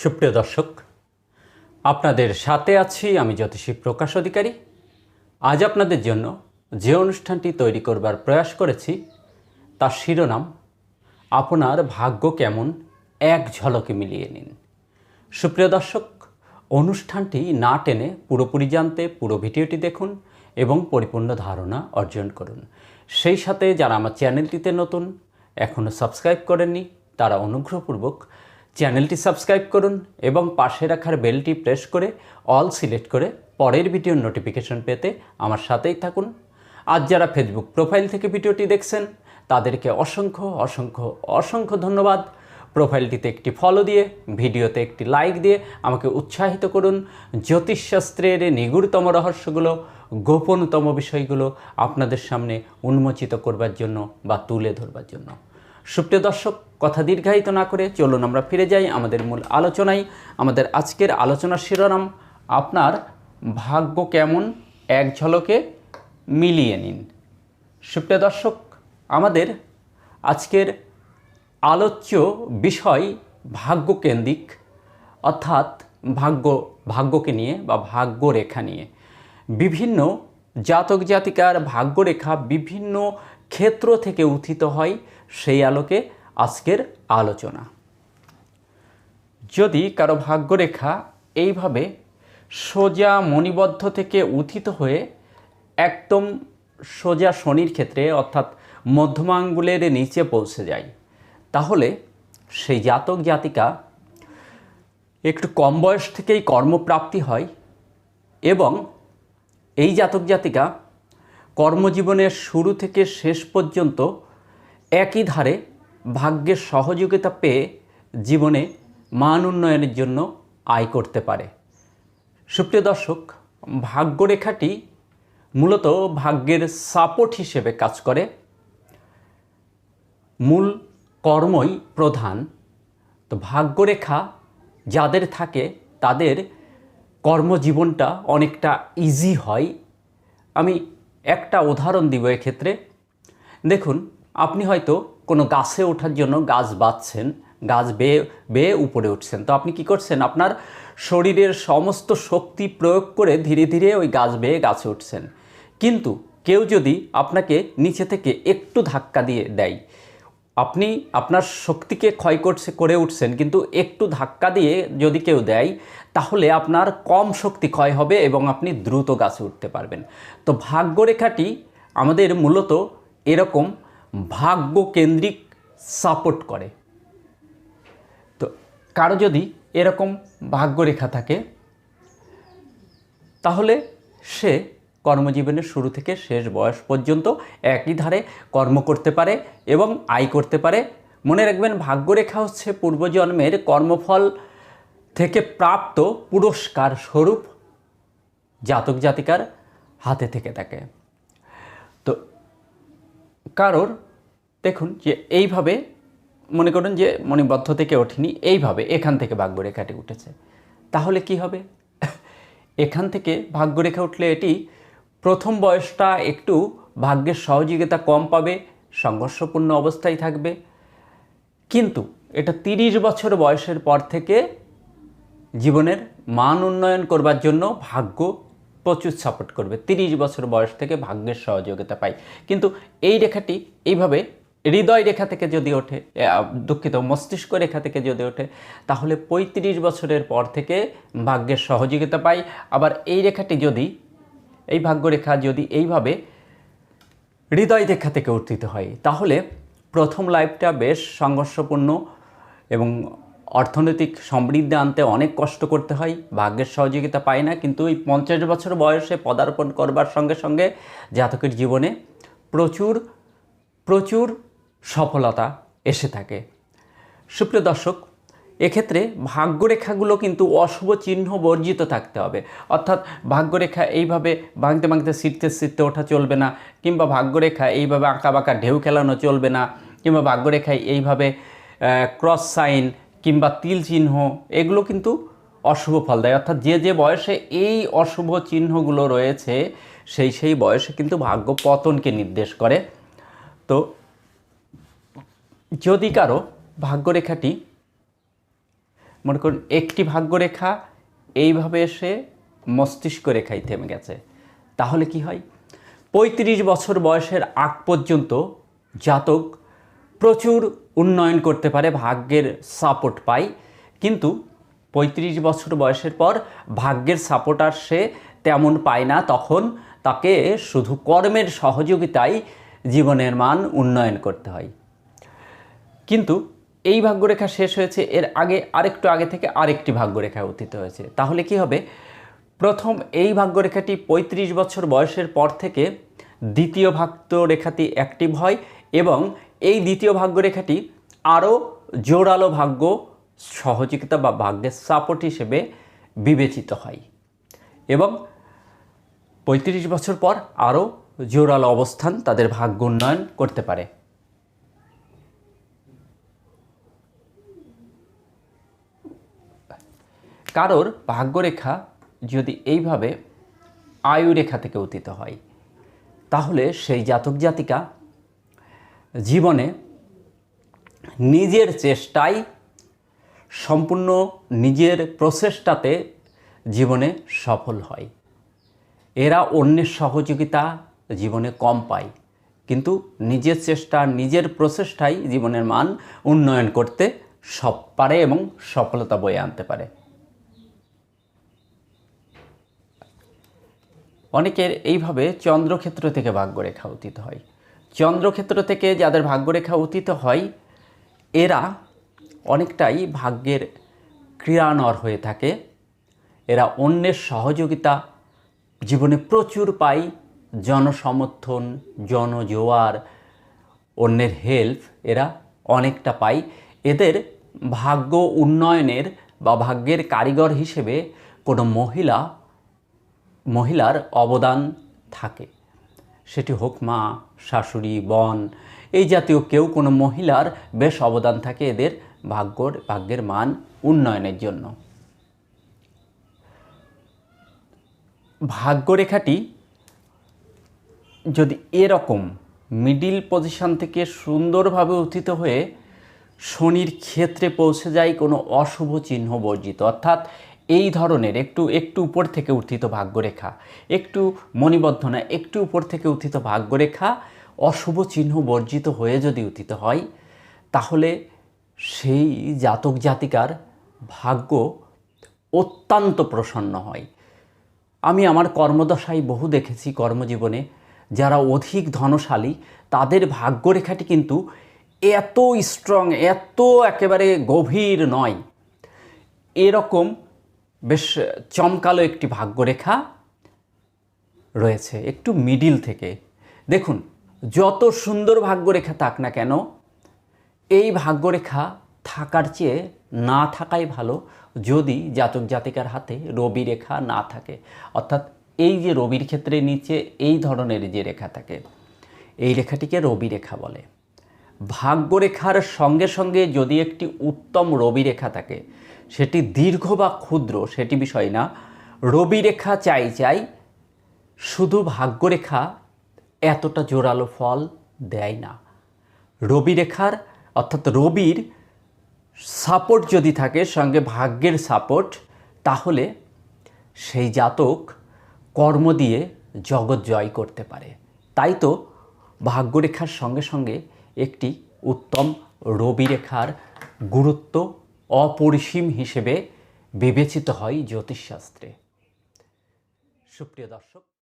সুপ্রিয় দর্শক, আপনাদের সাথে আছি আমি জ্যোতিষী প্রকাশ অধিকারী। আজ আপনাদের জন্য যে অনুষ্ঠানটি তৈরি করবার প্রয়াস করেছি তার শিরোনাম আপনার ভাগ্য কেমন, এক ঝলকে মিলিয়ে নিন। সুপ্রিয় দর্শক, অনুষ্ঠানটি না টেনে পুরোপুরি জানতে পুরো ভিডিওটি দেখুন এবং পরিপূর্ণ ধারণা অর্জন করুন। সেই সাথে যারা আমার চ্যানেলটিতে নতুন, এখনও সাবস্ক্রাইব করেননি, তারা অনুগ্রহপূর্বক চ্যানেলটি সাবস্ক্রাইব করুন এবং পাশে রাখার বেলটি প্রেস করে অল সিলেক্ট করে পরের ভিডিওর নোটিফিকেশন পেতে আমার সাথেই থাকুন। আজ যারা ফেসবুক প্রোফাইল থেকে ভিডিওটি দেখছেন তাদেরকে অসংখ্য অসংখ্য অসংখ্য ধন্যবাদ। প্রোফাইলটিতে একটি ফলো দিয়ে, ভিডিওতে একটি লাইক দিয়ে আমাকে উৎসাহিত করুন জ্যোতিষশাস্ত্রের নিগূঢ়তম রহস্যগুলো, গোপনতম বিষয়গুলো আপনাদের সামনে উন্মোচিত করবার জন্য বা তুলে ধরবার জন্য। সুপ্রিয় দর্শক, কথা দীর্ঘায়িত না করে চলুন আমরা ফিরে যাই আমাদের মূল আলোচনায়। আমাদের আজকের আলোচনার শিরোনাম আপনার ভাগ্য কেমন, এক ঝলকে মিলিয়ে নিন। সুপ্রিয় দর্শক, আমাদের আজকের আলোচ্য বিষয় ভাগ্যকেন্দ্রিক, অর্থাৎ ভাগ্যকে নিয়ে বা ভাগ্যরেখা নিয়ে। বিভিন্ন জাতক জাতিকার ভাগ্যরেখা বিভিন্ন ক্ষেত্র থেকে উত্থিত হয়, সেই আলোকে আজকের আলোচনা। যদি কারো ভাগ্যরেখা এইভাবে সোজা মণিবদ্ধ থেকে উত্থিত হয়ে একদম সোজা শনির ক্ষেত্রে অর্থাৎ মধ্যমাঙ্গুলের নিচে পৌঁছে যায়, তাহলে সেই জাতক জাতিকা একটু কম বয়স থেকেই কর্মপ্রাপ্তি হয় এবং এই জাতক জাতিকা কর্মজীবনের শুরু থেকে শেষ পর্যন্ত একই ধারে ভাগ্যের সহযোগিতা পেয়ে জীবনে মান উন্নয়নের জন্য আয় করতে পারে। সুপ্রিয় দর্শক, ভাগ্যরেখাটি মূলত ভাগ্যের সাপোর্ট হিসেবে কাজ করে। মূল কর্মই প্রধান। তো ভাগ্যরেখা যাদের থাকে তাদের কর্মজীবনটা অনেকটা ইজি হয়। আমি একটা উদাহরণ দিব এক্ষেত্রে। দেখুন, আপনি হয়তো কোনো গাছে ওঠার জন্য গাছ বাঁধছেন, গাছ বেয়ে বেয়ে উপরে উঠছেন। তো আপনি কি করছেন? আপনার শরীরের সমস্ত শক্তি প্রয়োগ করে ধীরে ধীরে ওই গাছ বেয়ে গাছে উঠছেন। কিন্তু কেউ যদি আপনাকে নিচে থেকে একটু ধাক্কা দিয়ে দেয়, আপনি আপনার শক্তিকে ক্ষয় করে উঠছেন, কিন্তু একটু ধাক্কা দিয়ে যদি কেউ দেয় তাহলে আপনার কম শক্তি ক্ষয় হবে এবং আপনি দ্রুত গাছে উঠতে পারবেন। তো ভাগ্যরেখাটি আমাদের মূলত এরকম ভাগ্যকেন্দ্রিক সাপোর্ট করে। তো কারো যদি এরকম ভাগ্যরেখা থাকে তাহলে সে কর্মজীবনের শুরু থেকে শেষ বয়স পর্যন্ত একই ধারে কর্ম করতে পারে এবং আয় করতে পারে। মনে রাখবেন, ভাগ্যরেখা হচ্ছে পূর্বজন্মের কর্মফল থেকে প্রাপ্ত পুরস্কার স্বরূপ জাতক জাতিকার হাতে থেকে থাকে। তো কারোর দেখুন যে এইভাবে মনে করুন যে মণিবদ্ধ থেকে ওঠেনি, এইভাবে এখান থেকে ভাগ্যরেখাটি উঠেছে, তাহলে কি হবে? এখান থেকে ভাগ্যরেখা উঠলে এটি প্রথম বয়সটা একটু ভাগ্যের সহযোগিতা কম পাবে, সংঘর্ষপূর্ণ অবস্থায় থাকবে। কিন্তু এটা 30 বছর বয়সের পর থেকে জীবনের মান উন্নয়ন করবার জন্য ভাগ্য প্রচুর সাপোর্ট করবে। 30 বছর বয়স থেকে ভাগ্যের সহযোগিতা পাই। কিন্তু এই রেখাটি এইভাবে হৃদয় রেখা থেকে যদি ওঠে, মস্তিষ্ক রেখা থেকে যদি ওঠে, তাহলে 35 বছরের পর থেকে ভাগ্যের সহযোগিতা পাই। আবার এই রেখাটি যদি, এই ভাগ্যরেখা যদি এইভাবে হৃদয় রেখা থেকে উত্থিত হয়, তাহলে প্রথম লাইফটা বেশ সংঘর্ষপূর্ণ এবং অর্থনৈতিক সমৃদ্ধি আনতে অনেক কষ্ট করতে হয়, ভাগ্যের সহযোগিতা পায় না। কিন্তু এই 50 বছর বয়সে পদার্পণ করবার সঙ্গে সঙ্গে জাতকের জীবনে প্রচুর প্রচুর সফলতা এসে থাকে। সুপ্রিয় দর্শক, এক্ষেত্রে ভাগ্যরেখাগুলো কিন্তু অশুভ চিহ্ন বর্জিত থাকতে হবে। অর্থাৎ ভাগ্যরেখা এইভাবে ভাঙতে ভাঙতে ছিটতে ওঠা চলবে না, কিংবা ভাগ্যরেখা এইভাবে আঁকা বাঁকা ঢেউ খেলানো চলবে না, কিংবা ভাগ্যরেখায় এইভাবে ক্রস সাইন কিংবা তিল চিহ্ন, এগুলো কিন্তু অশুভ ফল দেয়। অর্থাৎ যে যে বয়সে এই অশুভ চিহ্নগুলো রয়েছে সেই বয়সে কিন্তু ভাগ্য পতনকে নির্দেশ করে। তো যদি কারো ভাগ্যরেখাটি মনে করুন একটি ভাগ্যরেখা এইভাবে এসে মস্তিষ্ক রেখায় থেমে গেছে, তাহলে কি হয়? 35 বছর বয়সের আগ পর্যন্ত জাতক প্রচুর উন্নয়ন করতে পারে, ভাগ্যের সাপোর্ট পায়। কিন্তু 35 বছর বয়সের পর ভাগ্যের সাপোর্ট আর সে তেমন পায় না, তখন তাকে শুধু কর্মের সহযোগিতায় জীবনের মান উন্নয়ন করতে হয়। কিন্তু এই ভাগ্যরেখা শেষ হয়েছে, এর আগে আরেকটু আগে থেকে আরেকটি ভাগ্যরেখা অতীত হয়েছে, তাহলে কি হবে? প্রথম এই ভাগ্যরেখাটি 35 বছর বয়সের পর থেকে দ্বিতীয় ভাগ্যরেখাটি অ্যাক্টিভ হয় এবং এই দ্বিতীয় ভাগ্যরেখাটি আরও জোরালো ভাগ্য সহযোগিতা বা ভাগ্যের সাপোর্ট হিসেবে বিবেচিত হয় এবং 35 বছর পর আরও জোরালো অবস্থান তাদের ভাগ্য উন্নয়ন করতে পারে। কারোর ভাগ্যরেখা যদি এইভাবে আয়ুরেখা থেকে অতীত হয়, তাহলে সেই জাতক জাতিকা জীবনে নিজের চেষ্টায় সম্পূর্ণ নিজের প্রচেষ্টাতে জীবনে সফল হয়। এরা অন্যের সহযোগিতা জীবনে কম পায়, কিন্তু নিজের চেষ্টা নিজের প্রচেষ্টায় জীবনের মান উন্নয়ন করতে সব পারে এবং সফলতা বয়ে আনতে পারে। অনেকের এইভাবে চন্দ্রক্ষেত্র থেকে ভাগ্যরেখা অতীত হয়। চন্দ্রক্ষেত্র থেকে যাদের ভাগ্যরেখা অতীত হয়, এরা অনেকটাই ভাগ্যের ক্রিয়ানর হয়ে থাকে। এরা অন্যের সহযোগিতা জীবনে প্রচুর পায়, জনসমর্থন, জনজোয়ার, অন্যের হেল্প এরা অনেকটা পায়। এদের ভাগ্য উন্নয়নের বা ভাগ্যের কারিগর হিসেবে কোনো মহিলার অবদান থাকে, সেটি হোক মা, শাশুড়ি, বোন, এই জাতীয় কেউ কোনো মহিলার বেশ অবদান থাকে এদের ভাগ্যের মান উন্নয়নের জন্য। ভাগ্যরেখাটি যদি এরকম মিডিল পজিশন থেকে সুন্দরভাবে উত্থিত হয়ে শনির ক্ষেত্রে পৌঁছে যায় কোনো অশুভ চিহ্ন বর্জিত, অর্থাৎ এই ধরনের একটু উপর থেকে উত্থিত ভাগ্যরেখা, একটু মণিবদ্ধ না, একটু উপর থেকে উত্থিত ভাগ্যরেখা অশুভ চিহ্ন বর্জিত হয়ে যদি উত্থিত হয়, তাহলে সেই জাতক জাতিকার ভাগ্য অত্যন্ত প্রসন্ন হয়। আমি আমার কর্মদশায় বহু দেখেছি, কর্মজীবনে যারা অধিক ধনশালী তাদের ভাগ্যরেখাটি কিন্তু এত স্ট্রং, এত একেবারে গভীর নয়, এরকম বেশ চমকালো একটি ভাগ্যরেখা রয়েছে একটু মিডিল থেকে। দেখুন, যত সুন্দর ভাগ্যরেখা থাক না কেন, এই ভাগ্যরেখা থাকার চেয়ে না থাকাই ভালো যদি জাতক জাতিকার হাতে রবি রেখা না থাকে। অর্থাৎ এই যে রবির ক্ষেত্রে নিচে এই ধরনের যে রেখা থাকে, এই রেখাটিকে রবি রেখা বলে। ভাগ্যরেখার সঙ্গে সঙ্গে যদি একটি উত্তম রবি রেখা থাকে, সেটি দীর্ঘ বা ক্ষুদ্র সেটি বিষয় না, রবি রেখা চাই, শুধু ভাগ্যরেখা এতটা জোরালো ফল দেয় না। রবি রেখার অর্থাৎ রবির সাপোর্ট যদি থাকে সঙ্গে ভাগ্যের সাপোর্ট, তাহলে সেই জাতক কর্ম দিয়ে জগৎ জয় করতে পারে। তাই তো ভাগ্যরেখার সঙ্গে সঙ্গে একটি উত্তম রবি রেখার গুরুত্ব অপরিসীম হিসেবে বিবেচিত হয় জ্যোতিষশাস্ত্রে। সুপ্রিয় দর্শক।